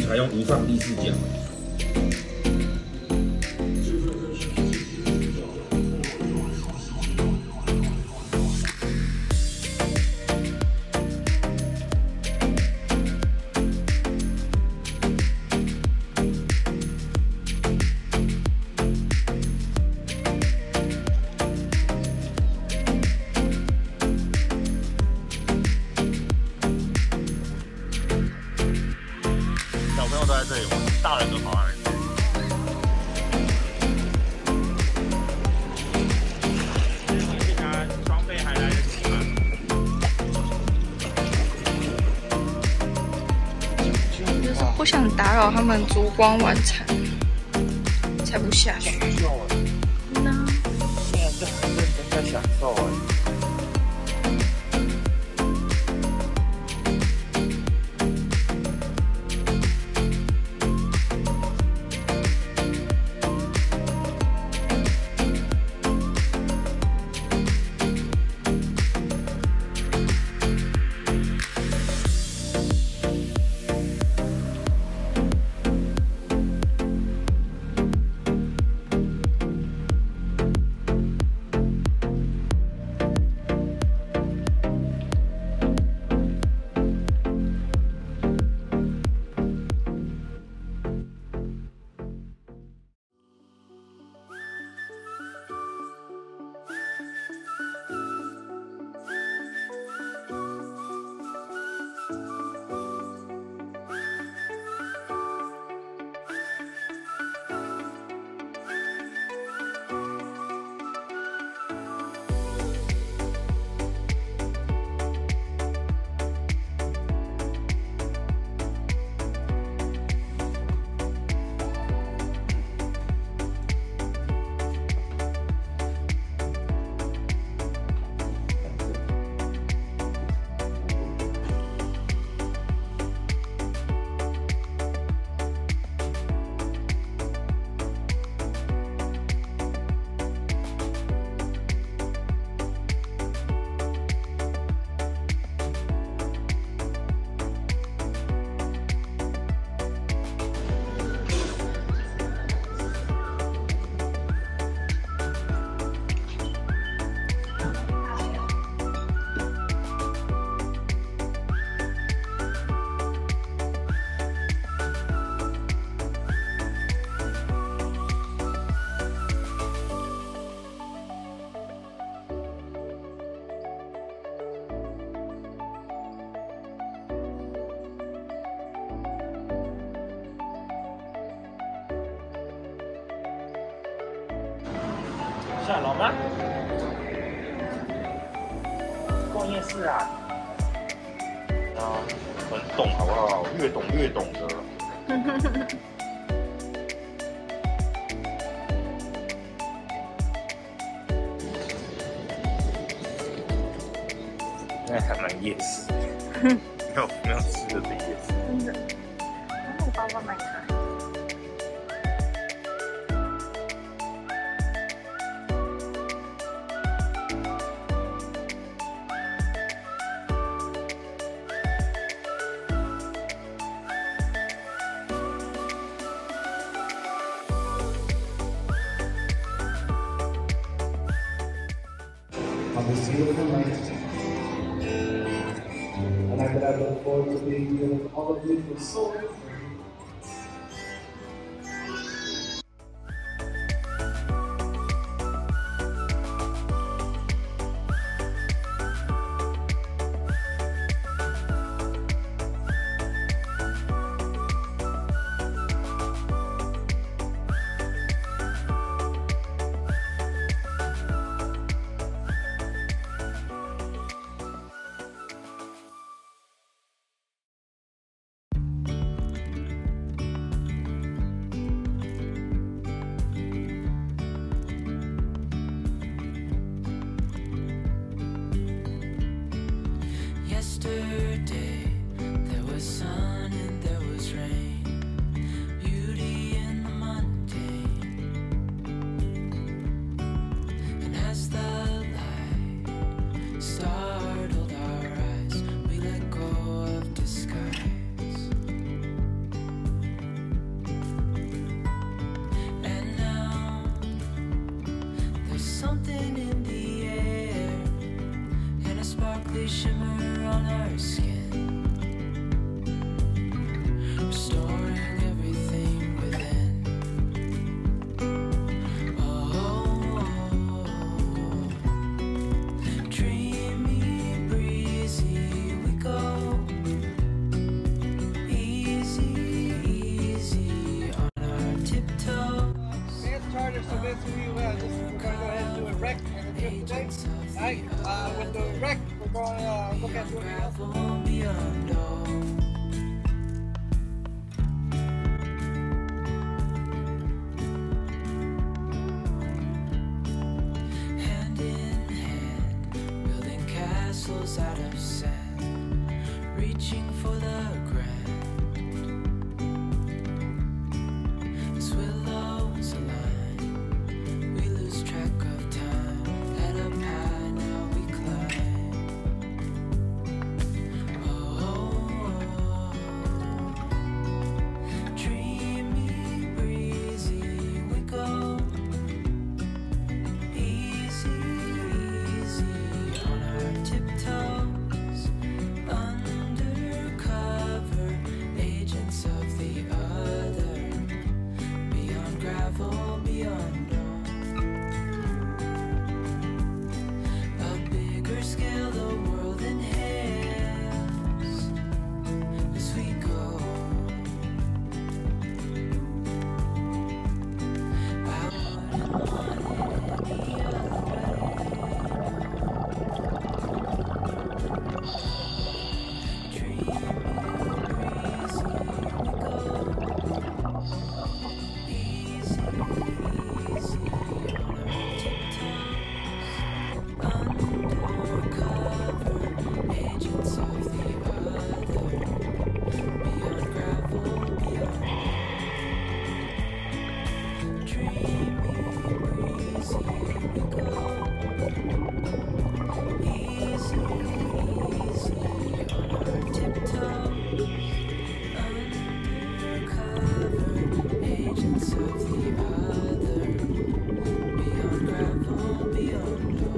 采用无上帝视角。小朋友都在这里玩，大人都跑哪里？回去拿装备还来得及吗？就是不想打扰他们烛光晚餐，才不下去。那现在是很认真在享受哎。下楼吗？逛夜市啊？啊，很懂好不好？越懂越懂得。现在还蛮夜市，没有吃的的夜市。真的，那个包包蛮可爱。On this beautiful night. And I look forward to being here with all of you for so long. something in the air and a sparkly shimmer on our skin, restoring everything within. Oh, dreamy, breezy we go, easy, easy on our tiptoes. Charter, so basically we're going to go ahead and do a rec and a trip today. Alright, with the rec, we're going to look at doing hand in hand, building castles out of sand, reaching for the grand. As willows align, we lose track of time. Head up high, now we climb. Oh, dreamy, breezy we go, easy, easy on our tiptoes, undercover agents of the other, beyond gravel, beyond dawn. A bigger scale the world inhales as we go. I wouldn't want it any other way. Dreamy, breezy we go, easy, easy on our tiptoes, undercover agents of the other, beyond gravel, beyond dreamy, breezy we go, easy, easy on our tiptoes, undercover agents of the other, beyond gravel, beyond dawn.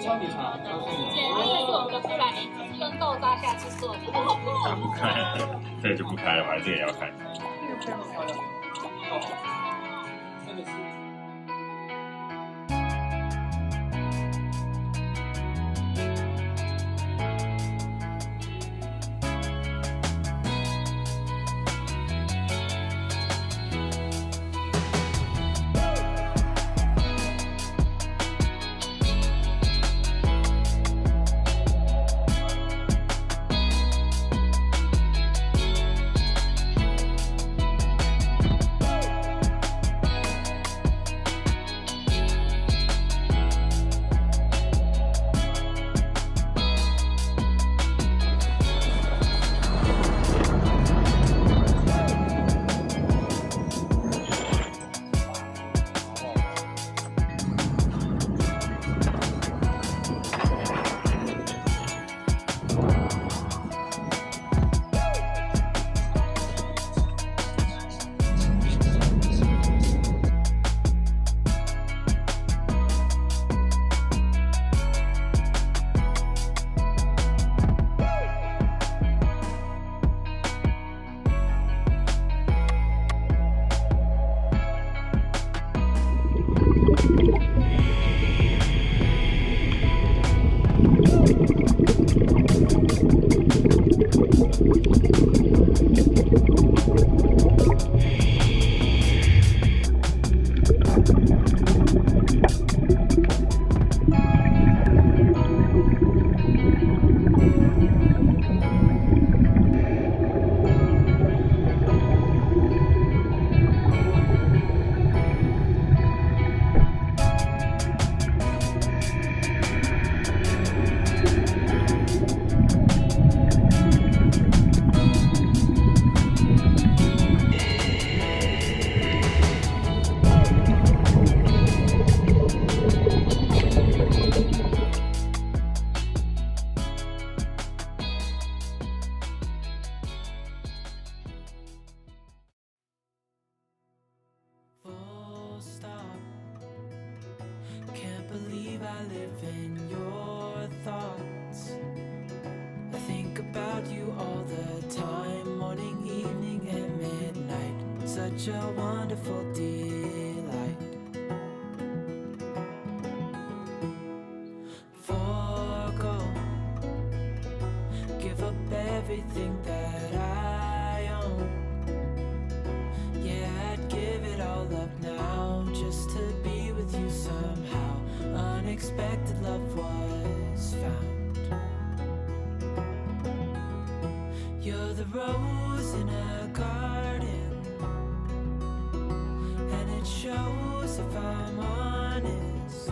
超级长，而且这是我们的布兰妮跟豆渣下次做的。不开，这个就不开了，反正这个也要开。真的是。such a wonderful delight. Forgo, give up everything that I own. Yeah, I'd give it all up now just to be with you somehow. Unexpected love was found. You're the rose in a garden, and it shows if I'm honest.